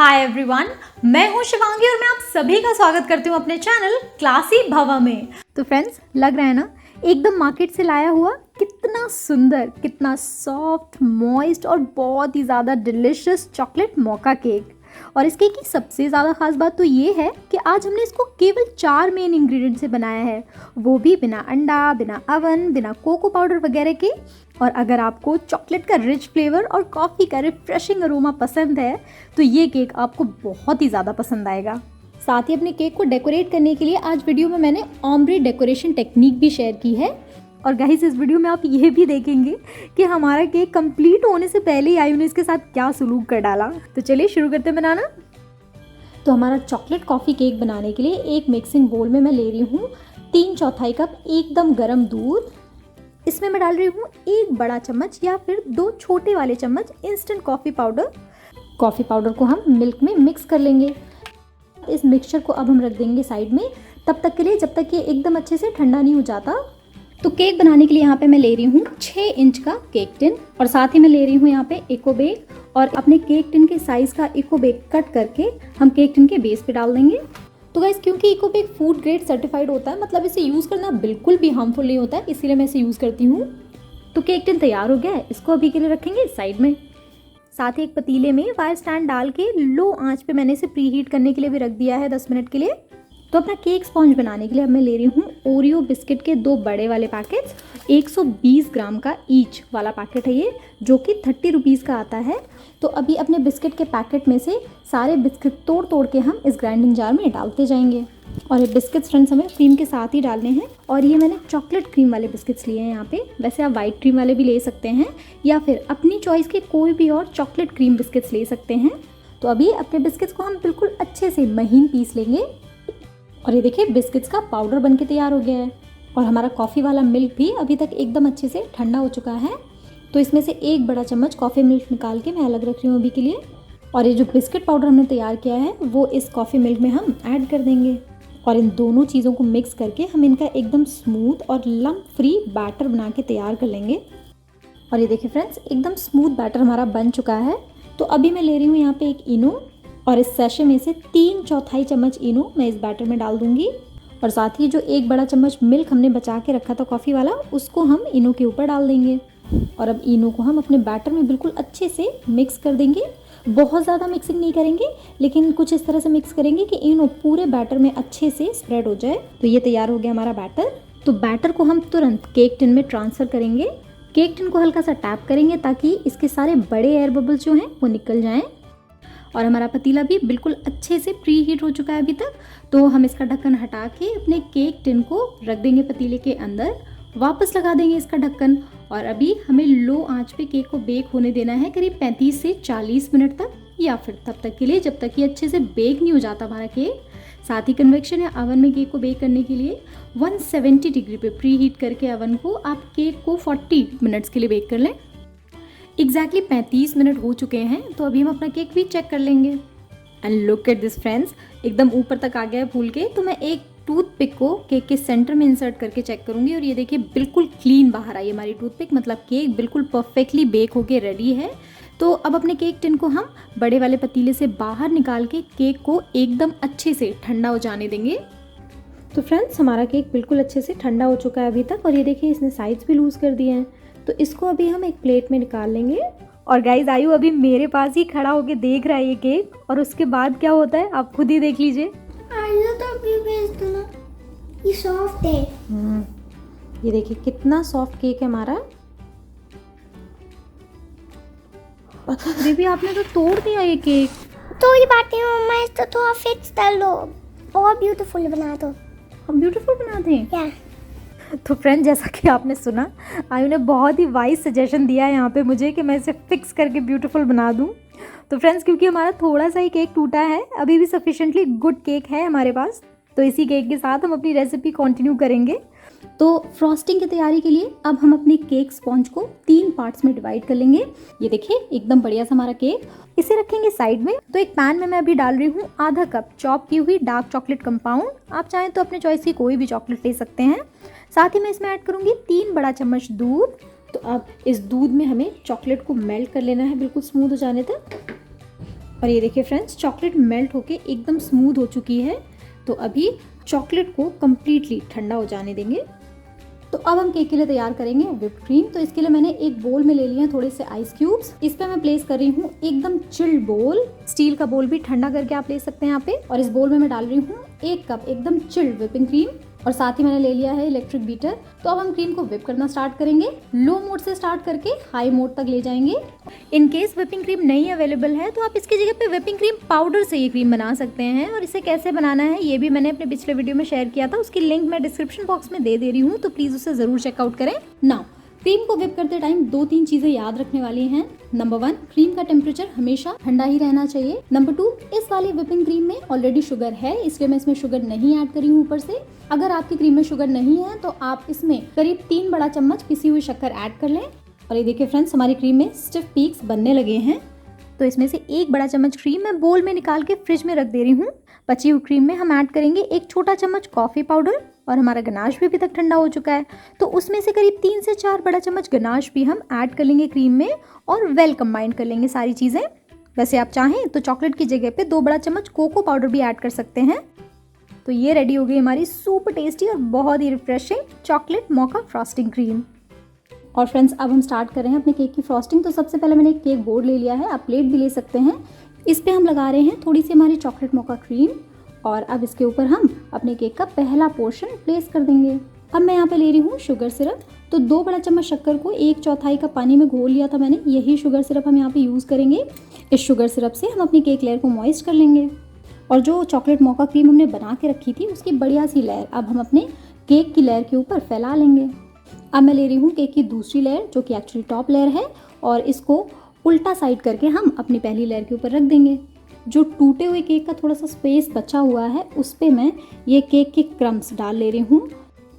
Hi everyone, मैं हूं शिवांगी और मैं आप सभी का स्वागत करती हूं अपने चैनल क्लासी भवा में। तो फ्रेंड्स, लग रहा है ना एकदम मार्केट से लाया हुआ, कितना सुंदर, कितना सॉफ्ट, मॉइस्ट और बहुत ही ज़्यादा डिलिशियस चॉकलेट मोका केक। और इस केक की सबसे ज़्यादा खास बात तो ये है कि आज हमने इसको केवल 4 मेन इंग्रेडिएंट से बनाया है, वो भी बिना अंडा, बिना अवन, बिना कोको पाउडर वगैरह के। और अगर आपको चॉकलेट का रिच फ्लेवर और कॉफ़ी का रिफ्रेशिंग अरोमा पसंद है तो ये केक आपको बहुत ही ज़्यादा पसंद आएगा। साथ ही अपने केक को डेकोरेट करने के लिए आज वीडियो में मैंने ऑम्ब्रे डेकोरेशन टेक्निक भी शेयर की है। और गाइस, इस वीडियो में आप ये भी देखेंगे कि हमारा केक कंप्लीट होने से पहले ही आयु ने इसके साथ क्या सलूक कर डाला। तो चलिए शुरू करते हैं बनाना। तो हमारा चॉकलेट कॉफ़ी केक बनाने के लिए एक मिक्सिंग बोल में मैं ले रही हूँ 3/4 कप एकदम गर्म दूध। इसमें मैं डाल रही हूँ 1 बड़ा चम्मच या फिर 2 छोटे वाले चम्मच instant coffee powder. Coffee powder को हम मिल्क में मिक्स कर लेंगे। इस मिक्सचर को अब हम रख देंगे साइड में तब तक के लिए जब तक ये एकदम अच्छे से ठंडा नहीं हो जाता। तो केक बनाने के लिए यहाँ पे मैं ले रही हूँ 6 इंच का केक टिन और साथ ही मैं ले रही हूँ यहाँ पे इको बेक। और अपने केक टिन के साइज़ का इको बेक कट करके हम केक टिन के बेस पे डाल देंगे। तो गाइस, क्योंकि eco bake food grade certified होता है, मतलब इसे यूज़ करना बिल्कुल भी हार्मफुल नहीं होता है, इसीलिए मैं इसे यूज़ करती हूँ। तो केक टिन तैयार हो गया है, इसको अभी के लिए रखेंगे साइड में। साथ ही एक पतीले में फायर स्टैंड डाल के लो आंच पे मैंने इसे प्री हीट करने के लिए भी रख दिया है 10 मिनट के लिए। तो अपना केक स्पॉन्ज बनाने के लिए अब मैं ले रही हूँ ओरियो बिस्किट के 2 बड़े वाले पैकेट्स। 120 ग्राम का ईच वाला पैकेट है ये, जो कि 30 रुपीज़ का आता है। तो अभी अपने बिस्किट के पैकेट में से सारे बिस्किट तोड़ तोड़ के हम इस ग्राइंडिंग जार में डालते जाएंगे। और ये बिस्किट्स फ्रेंड्स हमें क्रीम के साथ ही डालने हैं। और ये मैंने चॉकलेट क्रीम वाले बिस्किट्स लिए हैं यहाँ पे। वैसे आप वाइट क्रीम वाले भी ले सकते हैं या फिर अपनी चॉइस के कोई भी और चॉकलेट क्रीम बिस्किट्स ले सकते हैं। तो अभी अपने बिस्किट्स को हम बिल्कुल अच्छे से महीन पीस लेंगे। और ये देखिए, बिस्किट्स का पाउडर बन के तैयार हो गया है। और हमारा कॉफ़ी वाला मिल्क भी अभी तक एकदम अच्छे से ठंडा हो चुका है। तो इसमें से 1 बड़ा चम्मच कॉफ़ी मिल्क निकाल के मैं अलग रख रही हूँ अभी के लिए। और ये जो बिस्किट पाउडर हमने तैयार किया है वो इस कॉफ़ी मिल्क में हम ऐड कर देंगे। और इन दोनों चीज़ों को मिक्स करके हम इनका एकदम स्मूथ और लम्प फ्री बैटर बना के तैयार कर लेंगे। और ये देखिए फ्रेंड्स, एकदम स्मूथ बैटर हमारा बन चुका है। तो अभी मैं ले रही हूँ यहाँ पे एक इनो और इस सैशे में से 3/4 चम्मच इनो मैं इस बैटर में डाल दूंगी। और साथ ही जो 1 बड़ा चम्मच मिल्क हमने बचा के रखा था कॉफ़ी वाला, उसको हम इनो के ऊपर डाल देंगे। और अब इनो को हम अपने बैटर में बिल्कुल अच्छे से मिक्स कर देंगे। बहुत ज़्यादा मिक्सिंग नहीं करेंगे, लेकिन कुछ इस तरह से मिक्स करेंगे कि इनो पूरे बैटर में अच्छे से स्प्रेड हो जाए। तो ये तैयार हो गया हमारा बैटर। तो बैटर को हम तुरंत केक टिन में ट्रांसफ़र करेंगे। केक टिन को हल्का सा टैप करेंगे ताकि इसके सारे बड़े एयर बबल्स जो हैं वो निकल जाएँ। और हमारा पतीला भी बिल्कुल अच्छे से प्री हीट हो चुका है अभी तक। तो हम इसका ढक्कन हटा के अपने केक टिन को रख देंगे पतीले के अंदर, वापस लगा देंगे इसका ढक्कन। और अभी हमें लो आंच पे केक को बेक होने देना है करीब 35 से 40 मिनट तक, या फिर तब तक के लिए जब तक ये अच्छे से बेक नहीं हो जाता हमारा केक। साथ ही कन्वेक्शन या अवन में केक को बेक करने के लिए 170 डिग्री पे प्री हीट करके अवन को आप केक को 40 मिनट्स के लिए बेक कर लें। एग्जैक्टली 35 मिनट हो चुके हैं। तो अभी हम अपना केक भी चेक कर लेंगे। And look at this friends, एकदम ऊपर तक आ गया है फूल के। तो मैं एक टूथपिक को केक के सेंटर में इंसर्ट करके चेक करूंगी। और ये देखिए, बिल्कुल क्लीन बाहर आई हमारी टूथपिक, मतलब केक बिल्कुल परफेक्टली बेक होके रेडी है। तो अब अपने केक टिन को हम बड़े वाले पतीले से बाहर निकाल के केक को एकदम अच्छे से ठंडा हो जाने देंगे। तो फ्रेंड्स, हमारा केक बिल्कुल अच्छे से ठंडा हो चुका है अभी तक। और ये देखिए, इसने साइड्स भी लूज़ कर दिए हैं। तो इसको अभी हम एक प्लेट में निकाल लेंगे। और गाइज, आयु अभी मेरे पास ही खड़ा होके देख रहा है ये केक, और उसके बाद क्या होता है आप खुद ही देख लीजिए। आयु तो अभी भेज दो ना, ये सॉफ्ट है। ये देखिए कितना सॉफ्ट केक है हमारा। बेबी, आपने तो तोड़ दिया ये केक। तो ये बात नहीं मम्मा, इसको थोड़ा फिक्स कर लो और ब्यूटीफुल बना दो। हम ब्यूटीफुल बना दें क्या? तो फ्रेंड, जैसा कि आपने सुना, आयु ने बहुत ही वाइज सजेशन दिया है यहाँ पे मुझे कि मैं इसे फिक्स करके ब्यूटीफुल बना दूँ। तो फ्रेंड्स, क्योंकि हमारा थोड़ा सा ही केक टूटा है, अभी भी सफिशेंटली गुड केक है हमारे पास, तो इसी केक के साथ हम अपनी रेसिपी कंटिन्यू करेंगे। तो फ्रॉस्टिंग की तैयारी के लिए अब हम अपने केक स्पॉन्ज को 3 पार्ट्स में डिवाइड कर लेंगे। ये देखिए, एकदम बढ़िया सा हमारा केक। इसे रखेंगे साइड में। तो एक पैन में मैं अभी डाल रही हूँ आधा कप चॉप की हुई डार्क चॉकलेट कंपाउंड। आप चाहें तो अपने चॉइस की कोई भी चॉकलेट ले सकते हैं। साथ ही मैं इसमें ऐड करूँगी 3 बड़ा चम्मच दूध। तो अब इस दूध में हमें चॉकलेट को मेल्ट कर लेना है बिल्कुल स्मूथ हो जाने तक। और ये देखिए फ्रेंड्स, चॉकलेट मेल्ट होके एकदम स्मूथ हो चुकी है। तो अभी चॉकलेट को कम्प्लीटली ठंडा हो जाने देंगे। तो अब हम केक के लिए तैयार करेंगे व्हिप्ड क्रीम। तो इसके लिए मैंने एक बोल में ले लिए हैं थोड़े से आइस क्यूब्स। इस पे मैं प्लेस कर रही हूँ एकदम चिल्ड बोल। स्टील का बोल भी ठंडा करके आप ले सकते हैं यहाँ पे। और इस बोल में मैं डाल रही हूँ 1 कप एकदम चिल्ड व्हिपिंग क्रीम, और साथ ही मैंने ले लिया है इलेक्ट्रिक बीटर। तो अब हम क्रीम को व्हिप करना स्टार्ट करेंगे। लो मोड से स्टार्ट करके हाई मोड तक ले जाएंगे। इन केस व्हिपिंग क्रीम नहीं अवेलेबल है तो आप इसकी जगह पे व्हिपिंग क्रीम पाउडर से ये क्रीम बना सकते हैं। और इसे कैसे बनाना है ये भी मैंने अपने पिछले वीडियो में शेयर किया था, उसकी लिंक मैं डिस्क्रिप्शन बॉक्स में दे रही हूँ, तो प्लीज उसे जरूर चेकआउट करें। नाउ क्रीम को व्हिप करते टाइम 2-3 चीजें याद रखने वाली हैं। नंबर 1, क्रीम का टेम्परेचर हमेशा ठंडा ही रहना चाहिए। नंबर 2, इस वाली व्हिपिंग क्रीम में ऑलरेडी शुगर है, इसलिए मैं इसमें शुगर नहीं ऐड करी हूँ ऊपर से। अगर आपकी क्रीम में शुगर नहीं है तो आप इसमें करीब 3 बड़ा चम्मच पिसी हुई शक्कर ऐड कर लें। और ये देखिए फ्रेंड्स, हमारी क्रीम में स्टिफ पीक्स बनने लगे हैं। तो इसमें से 1 बड़ा चम्मच क्रीम मैं बोल में निकाल के फ्रिज में रख दे रही हूँ। बची हुई क्रीम में हम ऐड करेंगे 1 छोटा चम्मच कॉफ़ी पाउडर, और हमारा गनाश भी अभी तक ठंडा हो चुका है। तो उसमें से करीब 3 से 4 बड़ा चम्मच गनाश भी हम ऐड कर लेंगे क्रीम में, और वेल कंबाइंड कर लेंगे सारी चीज़ें। वैसे आप चाहें तो चॉकलेट की जगह पे 2 बड़ा चम्मच कोको पाउडर भी ऐड कर सकते हैं। तो ये रेडी हो गई हमारी सुपर टेस्टी और बहुत ही रिफ्रेशिंग चॉकलेट मोका फ्रॉस्टिंग क्रीम। और फ्रेंड्स, अब हम स्टार्ट कर रहे हैं अपने केक की फ्रॉस्टिंग। तो सबसे पहले मैंने एक केक बोर्ड ले लिया है, आप प्लेट भी ले सकते हैं। इस पे हम लगा रहे हैं थोड़ी सी हमारी चॉकलेट मोका क्रीम, और अब इसके ऊपर हम अपने केक का पहला पोर्शन प्लेस कर देंगे। अब मैं यहाँ पे ले रही हूँ शुगर सिरप। तो 2 बड़ा चम्मच शक्कर को 1/4 कप पानी में घोल लिया था मैंने, यही शुगर सिरप हम यहाँ पे यूज़ करेंगे। इस शुगर सिरप से हम अपनी केक लेयर को मॉइस्ट कर लेंगे, और जो चॉकलेट मोका क्रीम हमने बना के रखी थी उसकी बढ़िया सी लेयर अब हम अपने केक की लेयर के ऊपर फैला लेंगे। अब मैं ले रही हूँ केक की दूसरी लेयर, जो कि एक्चुअली टॉप लेयर है, और इसको उल्टा साइड करके हम अपनी पहली लेयर के ऊपर रख देंगे। जो टूटे हुए केक का थोड़ा सा स्पेस बचा हुआ है उस पे मैं ये केक के क्रम्स डाल ले रही हूँ।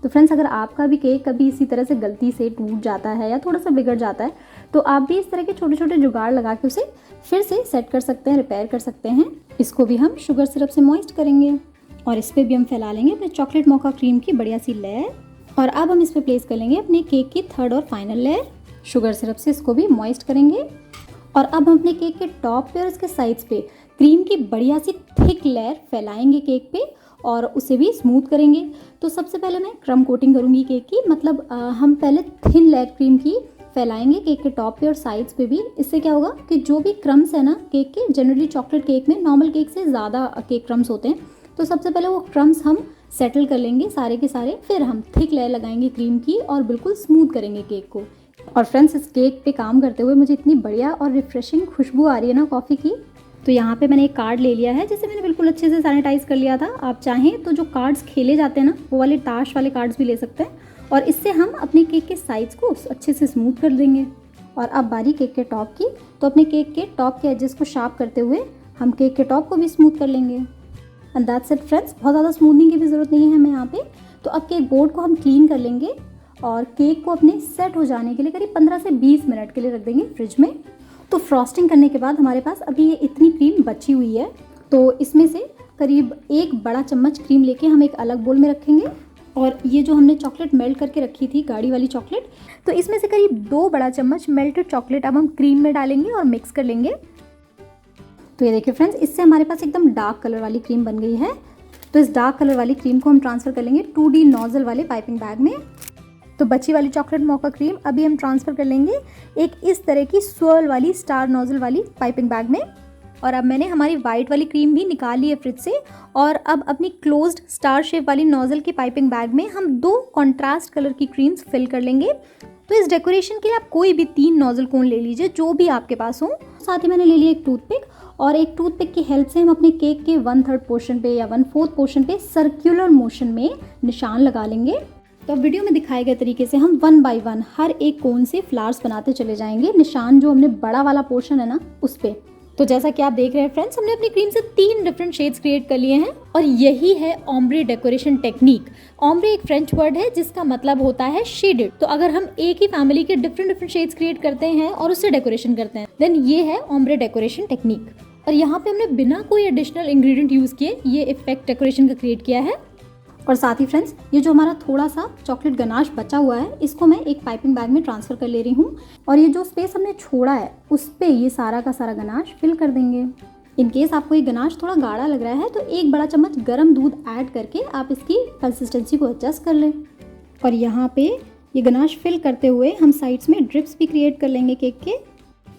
तो फ्रेंड्स, अगर आपका भी केक कभी इसी तरह से गलती से टूट जाता है या थोड़ा सा बिगड़ जाता है तो आप भी इस तरह के छोटे छोटे जुगाड़ लगा के उसे फिर से सेट कर सकते हैं, रिपेयर कर सकते हैं। इसको भी हम शुगर सिरप से मॉइस्ट करेंगे, और इस पर भी हम फैला लेंगे अपने चॉकलेट मोका क्रीम की बढ़िया सी लेयर। और अब हम इस पर प्लेस कर लेंगे अपने केक की थर्ड और फाइनल लेयर। शुगर सिरप से इसको भी मॉइस्ट करेंगे, और अब हम अपने केक के टॉप पे और इसके साइड्स पे क्रीम की बढ़िया सी थिक लेयर फैलाएंगे केक पे, और उसे भी स्मूथ करेंगे। तो सबसे पहले मैं क्रम कोटिंग करूँगी केक की, मतलब हम पहले थिन लेयर क्रीम की फैलाएंगे केक के टॉप पे और साइड्स पे भी। इससे क्या होगा कि जो भी क्रम्स है ना केक के, जनरली चॉकलेट केक में नॉर्मल केक से ज़्यादा केक क्रम्स होते हैं, तो सबसे पहले वो क्रम्स हम सेटल कर लेंगे सारे के सारे, फिर हम थिक लेयर लगाएंगे क्रीम की और बिल्कुल स्मूथ करेंगे केक को। और फ्रेंड्स, इस केक पे काम करते हुए मुझे इतनी बढ़िया और रिफ्रेशिंग खुशबू आ रही है ना कॉफ़ी की। तो यहाँ पे मैंने एक कार्ड ले लिया है जिसे मैंने बिल्कुल अच्छे से सैनिटाइज कर लिया था। आप चाहें तो जो कार्ड्स खेले जाते हैं ना, वो वाले ताश वाले कार्ड्स भी ले सकते हैं, और इससे हम अपने केक के साइड्स को अच्छे से स्मूथ कर देंगे। और अब बारी केक के टॉप की। तो अपने केक के टॉप के एजेस को शार्प करते हुए हम केक के टॉप को भी स्मूथ कर लेंगे। एंड दैट्स इट फ्रेंड्स, बहुत ज़्यादा स्मूथनिंग की भी ज़रूरत नहीं है हमें यहाँ पे। तो अब केक बोर्ड को हम क्लीन कर लेंगे, और केक को अपने सेट हो जाने के लिए करीब 15 से 20 मिनट के लिए रख देंगे फ्रिज में। तो फ्रॉस्टिंग करने के बाद हमारे पास अभी ये इतनी क्रीम बची हुई है, तो इसमें से करीब 1 बड़ा चम्मच क्रीम लेके हम एक अलग बोल में रखेंगे। और ये जो हमने चॉकलेट मेल्ट करके रखी थी, गाढ़ी वाली चॉकलेट, तो इसमें से करीब 2 बड़ा चम्मच मेल्टेड चॉकलेट अब हम क्रीम में डालेंगे और मिक्स कर लेंगे। तो ये देखिए फ्रेंड्स, इससे हमारे पास एकदम डार्क कलर वाली क्रीम बन गई है। तो इस डार्क कलर वाली क्रीम को हम ट्रांसफ़र कर लेंगे 2D नोजल वाले पाइपिंग बैग में। तो बची वाली चॉकलेट मोका क्रीम अभी हम ट्रांसफ़र कर लेंगे एक इस तरह की स्वर्ल वाली स्टार नोजल वाली पाइपिंग बैग में। और अब मैंने हमारी वाइट वाली क्रीम भी निकाल ली है फ्रिज से, और अब अपनी क्लोज्ड स्टार शेप वाली नोजल की पाइपिंग बैग में हम 2 कॉन्ट्रास्ट कलर की क्रीम्स फिल कर लेंगे। तो इस डेकोरेशन के लिए आप कोई भी 3 नोजल कोन ले लीजिए, जो भी आपके पास हो। साथ ही मैंने ले लिया एक टूथपिक, और एक टूथपिक की हेल्प से हम अपने केक के 1/3 पोर्शन पे या 1/4 पोर्शन पे सर्कुलर मोशन में निशान लगा लेंगे। तो वीडियो में दिखाए गए तरीके से हम 1 बाय 1 हर एक कोन से फ्लावर्स बनाते चले जाएंगे, निशान जो हमने बड़ा वाला पोर्शन है ना उस पे। तो जैसा कि आप देख रहे हैं फ्रेंड्स, हमने अपनी क्रीम से 3 डिफरेंट शेड्स क्रिएट कर लिए हैं, और यही है ओम्ब्रे डेकोरेशन टेक्निक। ओम्ब्रे एक फ्रेंच वर्ड है जिसका मतलब होता है शेडेड। तो अगर हम एक ही फैमिली के डिफरेंट शेड्स क्रिएट करते हैं और उससे डेकोरेशन करते हैं, देन ये है ओम्ब्रे डेकोरेशन टेक्निक। और यहाँ पे हमने बिना कोई एडिशनल इंग्रेडिएंट यूज किए ये इफेक्ट डेकोरेशन का क्रिएट किया है। और साथ ही फ्रेंड्स, ये जो हमारा थोड़ा सा चॉकलेट गनाश बचा हुआ है, इसको मैं एक पाइपिंग बैग में ट्रांसफ़र कर ले रही हूँ, और ये जो स्पेस हमने छोड़ा है उस पे ये सारा का सारा गनाश फिल कर देंगे। इन केस आपको ये गनाश थोड़ा गाढ़ा लग रहा है तो 1 बड़ा चम्मच गर्म दूध ऐड करके आप इसकी कंसिस्टेंसी को एडजस्ट कर लें। और यहाँ पे ये गनाश फिल करते हुए हम साइड्स में ड्रिप्स भी क्रिएट कर लेंगे केक के।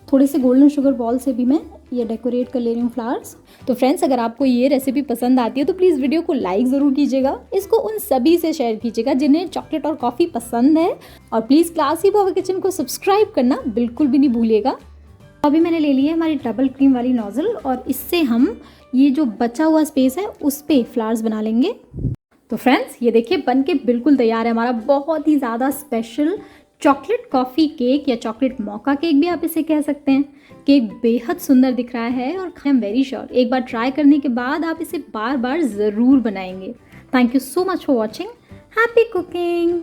थोड़े से गोल्डन शुगर बॉल से भी मैं ये डेकोरेट कर ले रही हूँ फ्लावर्स। तो फ्रेंड्स, अगर आपको ये रेसिपी पसंद आती है तो प्लीज़ वीडियो को लाइक ज़रूर कीजिएगा, इसको उन सभी से शेयर कीजिएगा जिन्हें चॉकलेट और कॉफ़ी पसंद है, और प्लीज़ क्लासी भवा किचन को सब्सक्राइब करना बिल्कुल भी नहीं भूलिएगा। अभी मैंने ले ली है हमारी डबल क्रीम वाली नोज़ल और इससे हम ये जो बचा हुआ स्पेस है उस पर फ्लावर्स बना लेंगे। तो फ्रेंड्स, ये देखिए बन के बिल्कुल तैयार है हमारा बहुत ही ज़्यादा स्पेशल चॉकलेट कॉफ़ी केक या चॉकलेट मॉका केक भी आप इसे कह सकते हैं। केक बेहद सुंदर दिख रहा है और आई एम वेरी श्योर एक बार ट्राई करने के बाद आप इसे बार बार ज़रूर बनाएंगे। Thank you so much for watching. Happy cooking.